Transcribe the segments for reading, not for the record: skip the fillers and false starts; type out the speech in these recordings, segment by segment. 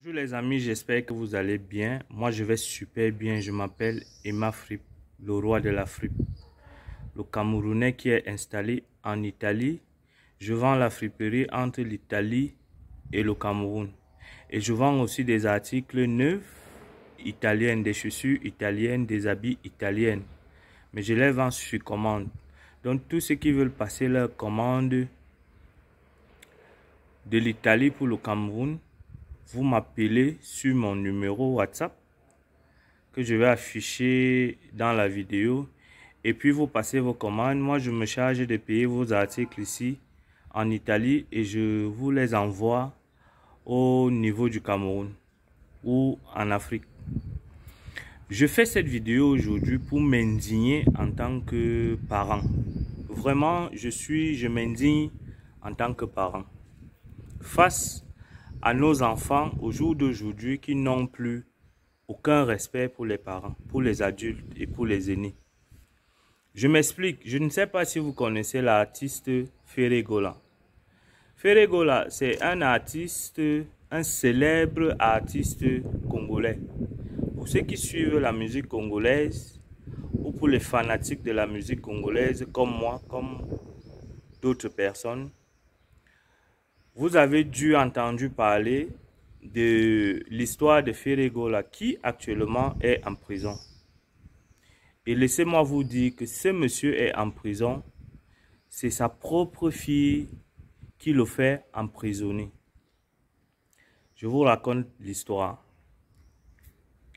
Bonjour les amis, j'espère que vous allez bien. Moi je vais super bien, je m'appelle Emma Fripp, le roi de la fripe. Le Camerounais qui est installé en Italie. Je vends la friperie entre l'Italie et le Cameroun. Et je vends aussi des articles neufs italiens, des chaussures italiennes, des habits italiens. Mais je les vends sur commande. Donc tous ceux qui veulent passer leur commande de l'Italie pour le Cameroun, vous m'appelez sur mon numéro WhatsApp que je vais afficher dans la vidéo et puis vous passez vos commandes. Moi, je me charge de payer vos articles ici en Italie et je vous les envoie au niveau du Cameroun ou en Afrique. Je fais cette vidéo aujourd'hui pour m'indigner en tant que parent. Vraiment, je m'indigne en tant que parent face à nos enfants au jour d'aujourd'hui qui n'ont plus aucun respect pour les parents, pour les adultes et pour les aînés. Je m'explique, je ne sais pas si vous connaissez l'artiste Ferregola. Ferregola, c'est un artiste, un célèbre artiste congolais. Pour ceux qui suivent la musique congolaise ou pour les fanatiques de la musique congolaise comme moi, comme d'autres personnes, vous avez dû entendre parler de l'histoire de Ferregola qui actuellement est en prison. Et laissez-moi vous dire que ce monsieur est en prison, c'est sa propre fille qui le fait emprisonner. Je vous raconte l'histoire.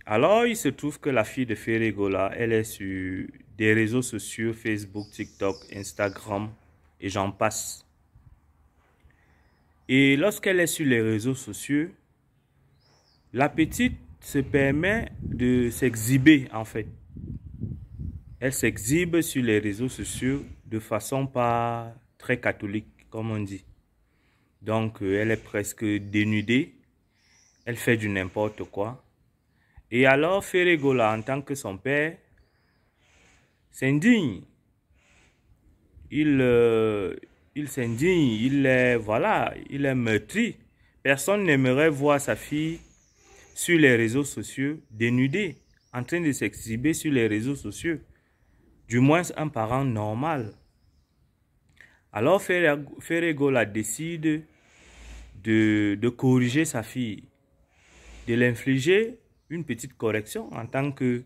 Alors, il se trouve que la fille de Ferregola, elle est sur des réseaux sociaux, Facebook, TikTok, Instagram et j'en passe. Et lorsqu'elle est sur les réseaux sociaux, la petite se permet de s'exhiber en fait. Elle s'exhibe sur les réseaux sociaux de façon pas très catholique, comme on dit. Donc, elle est presque dénudée. Elle fait du n'importe quoi. Et alors, Ferregola, en tant que son père, s'indigne. Il s'indigne, il est meurtri. Personne n'aimerait voir sa fille sur les réseaux sociaux dénudée, en train de s'exhiber sur les réseaux sociaux. Du moins un parent normal. Alors Ferregola décide de corriger sa fille, de l'infliger une petite correction en tant que,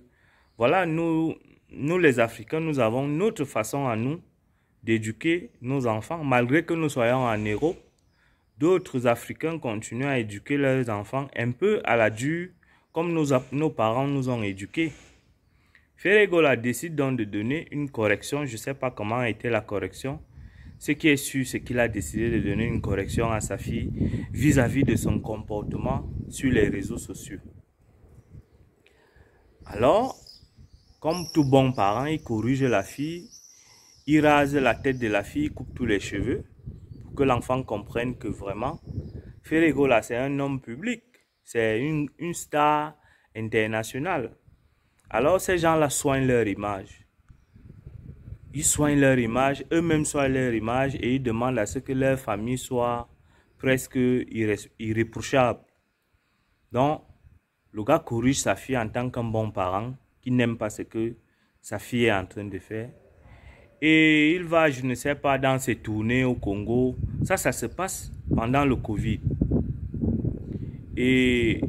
voilà, nous les Africains, nous avons notre façon à nous d'éduquer nos enfants. Malgré que nous soyons en Europe, d'autres Africains continuent à éduquer leurs enfants un peu à la dure, comme nos parents nous ont éduqués. Ferregola décide donc de donner une correction. Je ne sais pas comment a été la correction. Ce qui est sûr, c'est qu'il a décidé de donner une correction à sa fille vis-à-vis de son comportement sur les réseaux sociaux. Alors, comme tout bon parent, il corrige la fille, il rase la tête de la fille, coupe tous les cheveux, pour que l'enfant comprenne que vraiment, Ferregola, c'est un homme public, c'est une star internationale. Alors, ces gens-là soignent leur image. Ils soignent leur image, eux-mêmes soignent leur image et ils demandent à ce que leur famille soit presque irréprochable. Donc, le gars corrige sa fille en tant qu'un bon parent qui n'aime pas ce que sa fille est en train de faire. Et il va, je ne sais pas, dans ses tournées au Congo. Ça se passe pendant le Covid. Et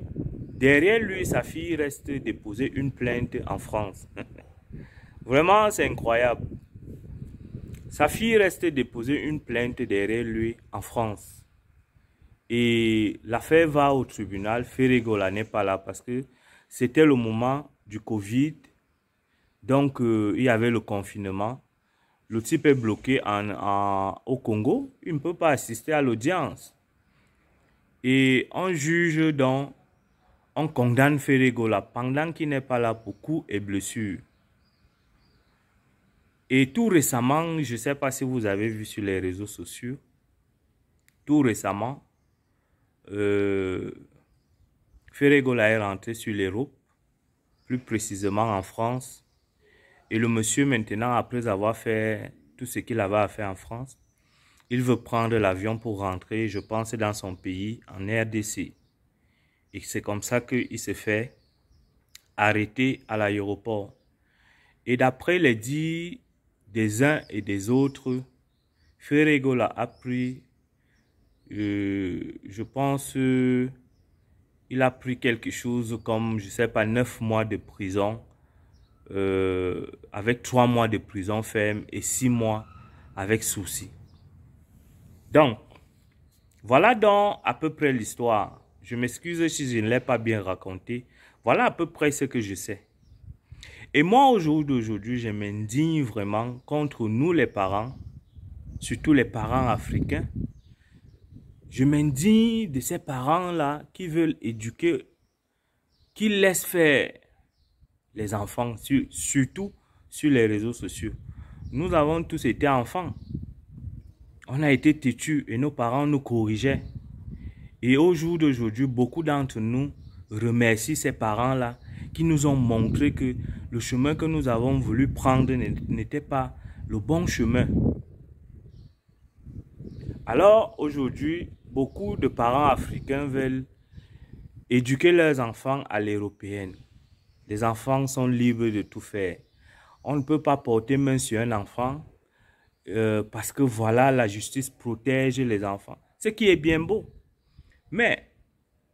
derrière lui, sa fille reste déposer une plainte en France. Vraiment, c'est incroyable. Sa fille reste déposer une plainte derrière lui en France. Et l'affaire va au tribunal. Ferregola n'est pas là parce que c'était le moment du Covid. Donc, il y avait le confinement. Le type est bloqué au Congo. Il ne peut pas assister à l'audience. Et on juge donc, on condamne Ferregola pendant qu'il n'est pas là pour coups et blessures. Et tout récemment, je ne sais pas si vous avez vu sur les réseaux sociaux, tout récemment, Ferregola est rentré sur l'Europe, plus précisément en France. Et le monsieur maintenant, après avoir fait tout ce qu'il avait à faire en France, il veut prendre l'avion pour rentrer, je pense, dans son pays, en RDC. Et c'est comme ça qu'il se fait arrêter à l'aéroport. Et d'après les dires des uns et des autres, Ferregola a pris, je pense, il a pris quelque chose comme, je sais pas, 9 mois de prison, avec 3 mois de prison ferme et 6 mois avec sursis. Donc, voilà donc à peu près l'histoire. Je m'excuse si je ne l'ai pas bien raconté. Voilà à peu près ce que je sais. Et moi, au jour d'aujourd'hui, je m'indigne vraiment contre nous les parents, surtout les parents africains. Je m'indigne de ces parents-là qui veulent éduquer, qui laissent faire les enfants, surtout sur les réseaux sociaux. Nous avons tous été enfants. On a été têtus et nos parents nous corrigeaient. Et au jour d'aujourd'hui, beaucoup d'entre nous remercient ces parents-là qui nous ont montré que le chemin que nous avons voulu prendre n'était pas le bon chemin. Alors aujourd'hui, beaucoup de parents africains veulent éduquer leurs enfants à l'européenne. Les enfants sont libres de tout faire. On ne peut pas porter main sur un enfant parce que voilà, la justice protège les enfants. Ce qui est bien beau. Mais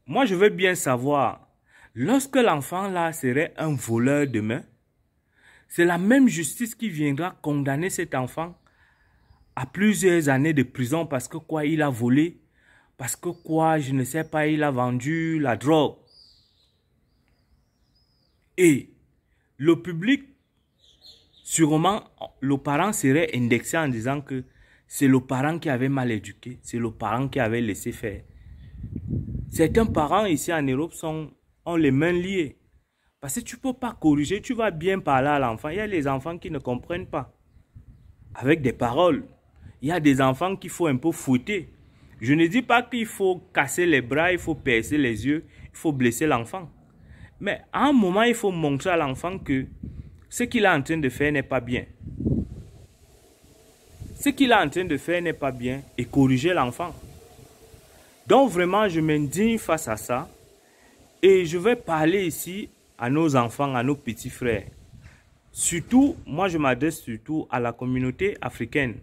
moi, je veux bien savoir, lorsque l'enfant là serait un voleur demain, c'est la même justice qui viendra condamner cet enfant à plusieurs années de prison parce que quoi, il a volé, parce que quoi, je ne sais pas, il a vendu la drogue. Et le public, sûrement, le parent serait indexé en disant que c'est le parent qui avait mal éduqué, c'est le parent qui avait laissé faire. Certains parents ici en Europe ont les mains liées. Parce que tu ne peux pas corriger, tu vas bien parler à l'enfant. Il y a les enfants qui ne comprennent pas. Avec des paroles. Il y a des enfants qu'il faut un peu fouetter. Je ne dis pas qu'il faut casser les bras, il faut percer les yeux, il faut blesser l'enfant. Mais à un moment, il faut montrer à l'enfant que ce qu'il est en train de faire n'est pas bien. Ce qu'il est en train de faire n'est pas bien et corriger l'enfant. Donc vraiment, je m'indigne face à ça et je vais parler ici à nos enfants, à nos petits frères. Surtout, moi je m'adresse surtout à la communauté africaine.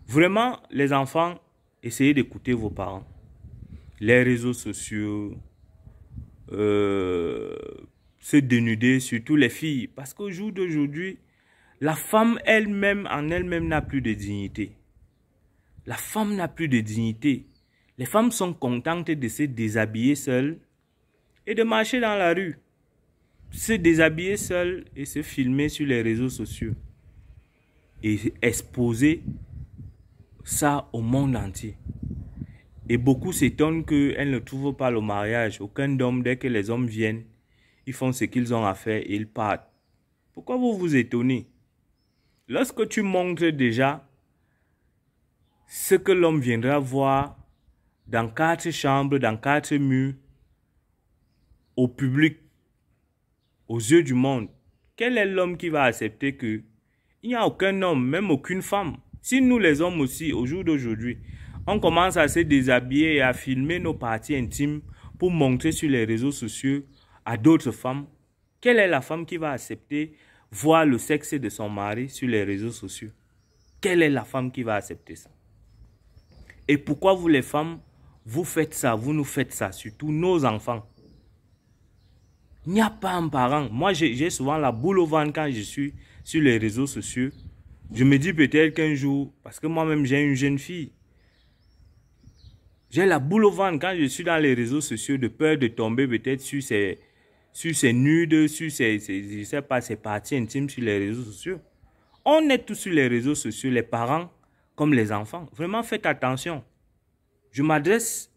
Vraiment, les enfants, essayez d'écouter vos parents. Les réseaux sociaux, se dénuder, surtout les filles. Parce qu'au jour d'aujourd'hui, la femme elle-même, en elle-même, n'a plus de dignité. La femme n'a plus de dignité. Les femmes sont contentes de se déshabiller seules et de marcher dans la rue. Se déshabiller seules et se filmer sur les réseaux sociaux. Et exposer ça au monde entier. Et beaucoup s'étonnent qu'elles ne trouvent pas le mariage. Aucun homme, dès que les hommes viennent, ils font ce qu'ils ont à faire et ils partent. Pourquoi vous vous étonnez? Lorsque tu montres déjà ce que l'homme viendra voir dans 4 chambres, dans 4 murs, au public, aux yeux du monde, quel est l'homme qui va accepter que il n'y a aucun homme, même aucune femme? Si nous les hommes aussi, au jour d'aujourd'hui, on commence à se déshabiller et à filmer nos parties intimes pour montrer sur les réseaux sociaux à d'autres femmes, quelle est la femme qui va accepter voir le sexe de son mari sur les réseaux sociaux? Quelle est la femme qui va accepter ça? Et pourquoi vous les femmes, vous faites ça, vous nous faites ça, surtout nos enfants? Il n'y a pas un parent. Moi, j'ai souvent la boule au ventre quand je suis sur les réseaux sociaux. Je me dis peut-être qu'un jour, parce que moi-même j'ai une jeune fille, j'ai la boule au ventre quand je suis dans les réseaux sociaux de peur de tomber peut-être sur ces nudes, sur je sais pas, ces parties intimes sur les réseaux sociaux. On est tous sur les réseaux sociaux, les parents comme les enfants. Vraiment, faites attention. Je m'adresse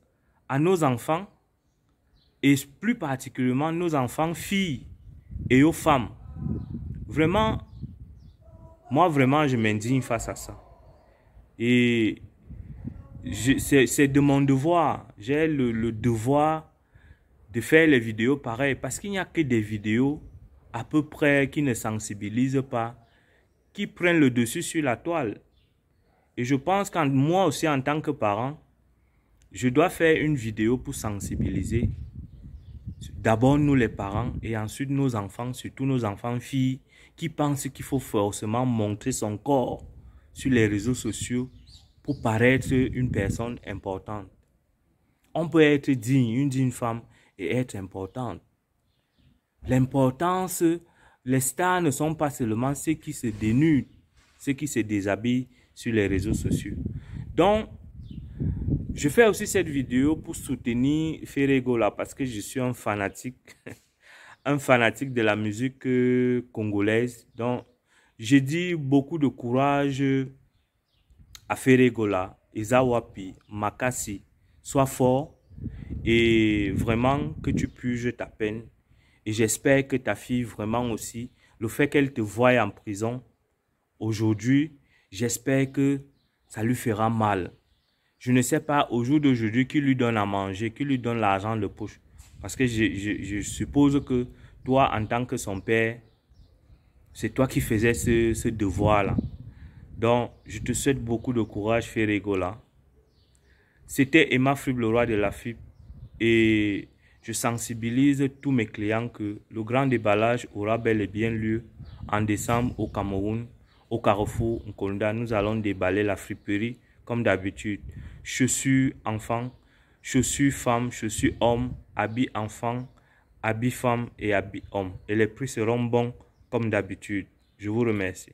à nos enfants et plus particulièrement nos enfants filles et aux femmes. Vraiment, moi vraiment, je m'indigne face à ça. Et c'est de mon devoir. J'ai le devoir de faire les vidéos pareilles parce qu'il n'y a que des vidéos à peu près qui ne sensibilisent pas, qui prennent le dessus sur la toile. Et je pense que moi aussi en tant que parent, je dois faire une vidéo pour sensibiliser d'abord nous les parents et ensuite nos enfants, surtout nos enfants filles qui pensent qu'il faut forcément montrer son corps sur les réseaux sociaux pour paraître une personne importante. On peut être digne, une digne femme et être importante. L'importance, les stars ne sont pas seulement ceux qui se dénudent, ceux qui se déshabillent sur les réseaux sociaux. Donc, je fais aussi cette vidéo pour soutenir Ferregola parce que je suis un fanatique de la musique congolaise. Donc, je dis beaucoup de courage à Ferregola, Ezawapi, Makassi. Sois fort et vraiment que tu puges ta peine. Et j'espère que ta fille vraiment aussi, le fait qu'elle te voie en prison aujourd'hui, j'espère que ça lui fera mal. Je ne sais pas au jour d'aujourd'hui qui lui donne à manger, qui lui donne l'argent de poche. Parce que je suppose que toi, en tant que son père, c'est toi qui faisais ce devoir-là. Donc, je te souhaite beaucoup de courage, Ferregola. C'était Emma Fripp, le roi de la FIP. Et je sensibilise tous mes clients que le grand déballage aura bel et bien lieu en décembre au Cameroun, au Carrefour Nkonda. Nous allons déballer la friperie comme d'habitude. Chaussures enfants, chaussures femmes, chaussures hommes, habits enfants, habits femmes et habits hommes. Et les prix seront bons comme d'habitude. Je vous remercie.